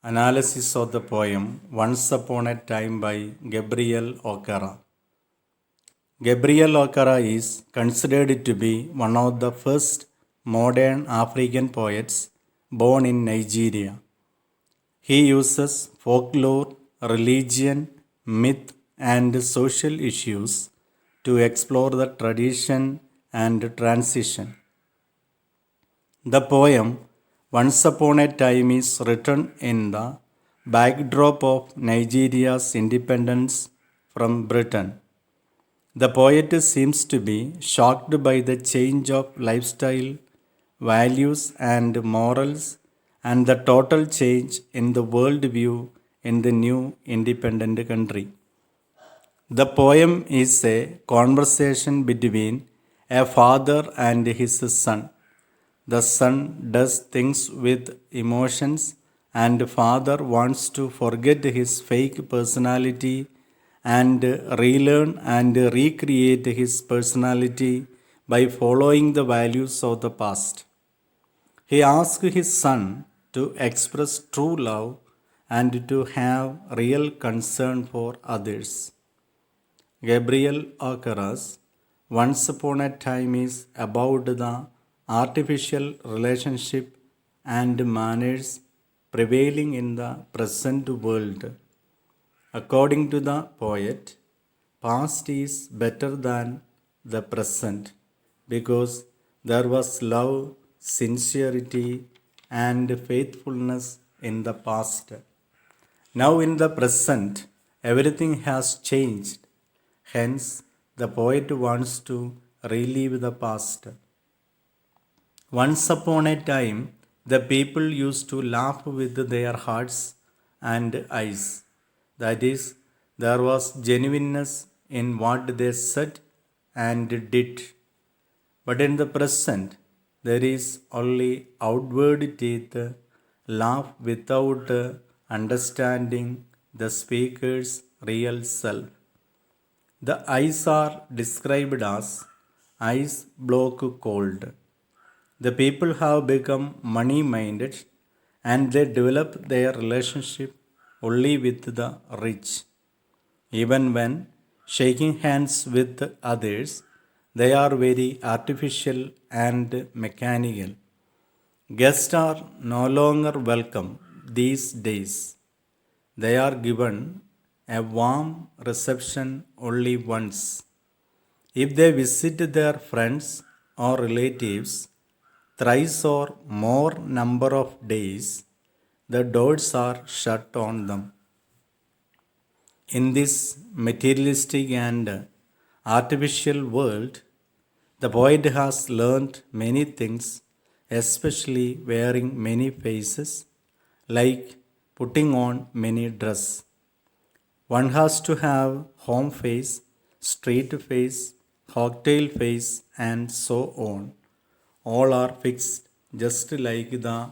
Analysis of the poem Once Upon a Time by Gabriel Okara. Gabriel Okara is considered to be one of the first modern African poets born in Nigeria. He uses folklore, religion, myth, and social issues to explore the tradition and transition. The poem Once Upon a Time is written in the backdrop of Nigeria's independence from Britain. The poet seems to be shocked by the change of lifestyle, values, and morals, and the total change in the worldview in the new independent country. The poem is a conversation between a father and his son. The son does things with emotions, and father wants to forget his fake personality and relearn and recreate his personality by following the values of the past. He asks his son to express true love and to have real concern for others. Gabriel Okara's Once Upon a Time is about the artificial relationship and manners prevailing in the present world. According to the poet, past is better than the present because there was love, sincerity, and faithfulness in the past. Now, in the present, everything has changed. Hence, the poet wants to relive the past. Once upon a time, the people used to laugh with their hearts and eyes. That is, there was genuineness in what they said and did. But in the present, there is only outward teeth, laugh without understanding the speaker's real self. The eyes are described as ice block cold. The people have become money minded and they develop their relationship only with the rich. Even when shaking hands with others, they are very artificial and mechanical. Guests are no longer welcome these days. They are given a warm reception only once. If they visit their friends or relatives thrice or more number of days, the doors are shut on them. In this materialistic and artificial world, the poet has learned many things, especially wearing many faces, like putting on many dresses. One has to have home face, street face, cocktail face, and so on. All are fixed just like the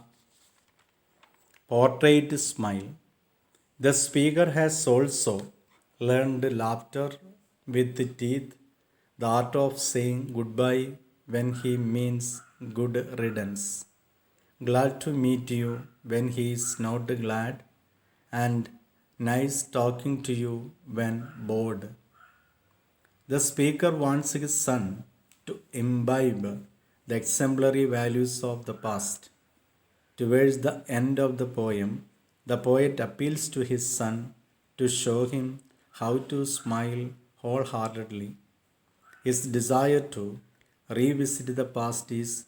portrait smile. The speaker has also learned laughter with teeth, the art of saying goodbye when he means good riddance. Glad to meet you when he is not glad, and nice talking to you when bored. The speaker wants his son to imbibe the exemplary values of the past. Towards the end of the poem, the poet appeals to his son to show him how to smile wholeheartedly. His desire to revisit the past is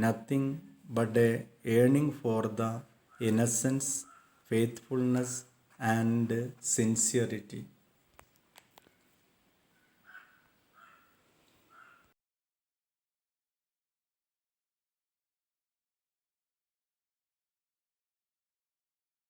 nothing but a yearning for the innocence, faithfulness, and sincerity.